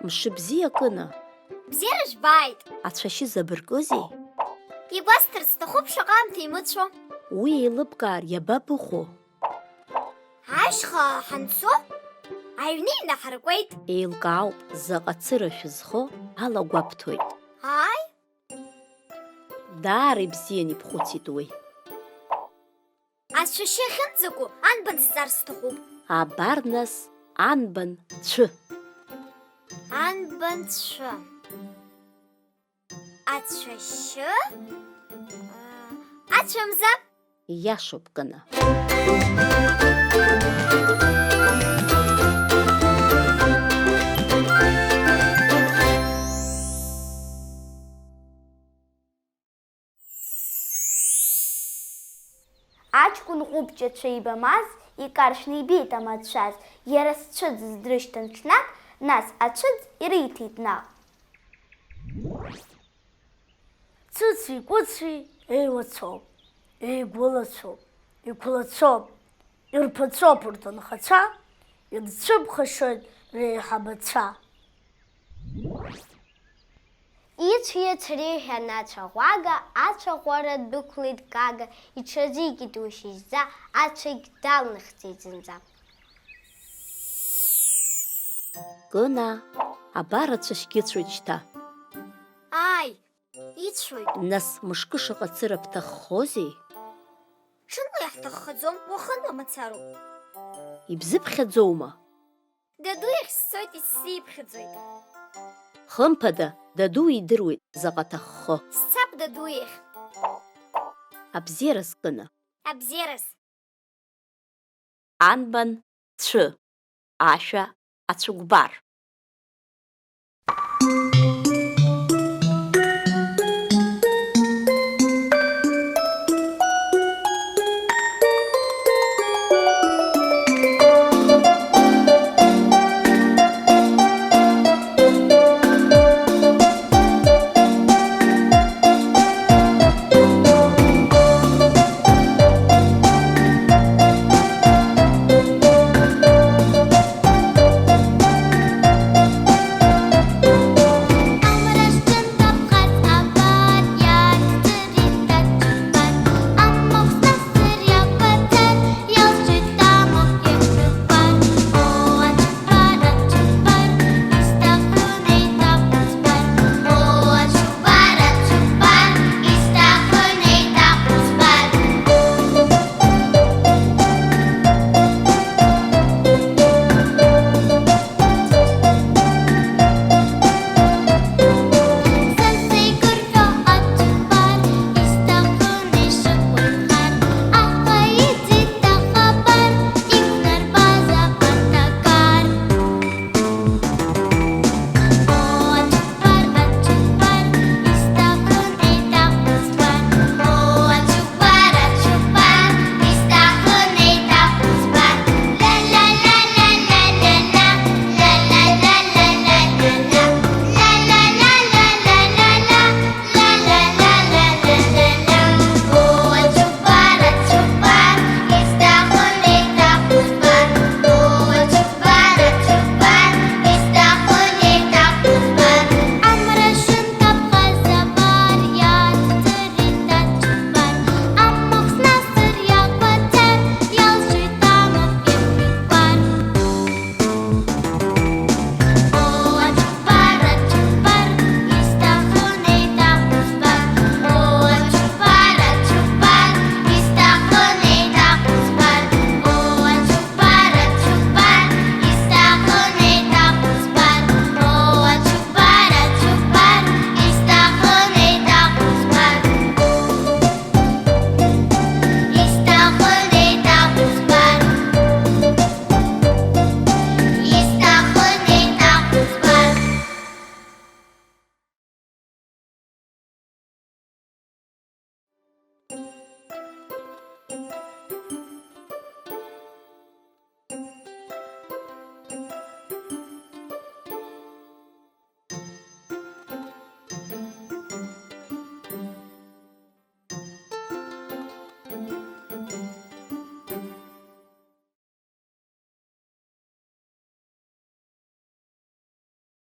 Мшыбзиа Кына. Бзиара жәбааит. Ацәашьы забыркызеи? Игәасҭарц сҭахуп шаҟа аамҭа имыцәо. Уи еилыбкаар иабабыхәо? Ашьха ҳанцо, аҩны инаҳаркуеит. Еилкаауп, заҟа цыра шәызхо алагәабҭоит. Ааи, Даара ибзиан ибхәыцит уи. ацәашьы ахьынӡаку анбан сҵар сҭахуп. Абар нас Анбан Цә. Анбан Цә. Ацәашьы? Ацәамза? Иашоуп Кына. Аҷкәын ҟәыбҷацәа ибамаз, икаршәны ибеит амацәаз, иара зцәыӡыз дрышьҭан ҽнак, нас ацәыӡ ириҭеит наҟ. Цыци кәыци еилацоуп, еигәылацоуп, иқәлацоуп, ирԥацоуп урҭ анхацәа, ирцәыԥхашьоит реиҳабацәа. Ицәиац реиҳәан ацәаӷәага, ацәаӷәара дәықәлеит Гага, иҽазикит уи шьыжьӡа, ацәагь далнахӡеит зынӡа. Кына, абар ацәашьгьы ыцәоит шьҭа. Ааи, ицәоит. Нас мышкы шаҟа цыра бҭаххозеи? Ҽынла иаҳҭаххаӡом, уахынла мацароуп. Ибзыԥхьаӡоума? Даду иахь сцоит, исзиԥхьаӡоит. Хымԥада, даду идыруеит заҟа ҭаххо. Сцап даду иахь. Абзиараз Кына. Абзиараз. Анбан Цә. Ашәа ацәыкәбар.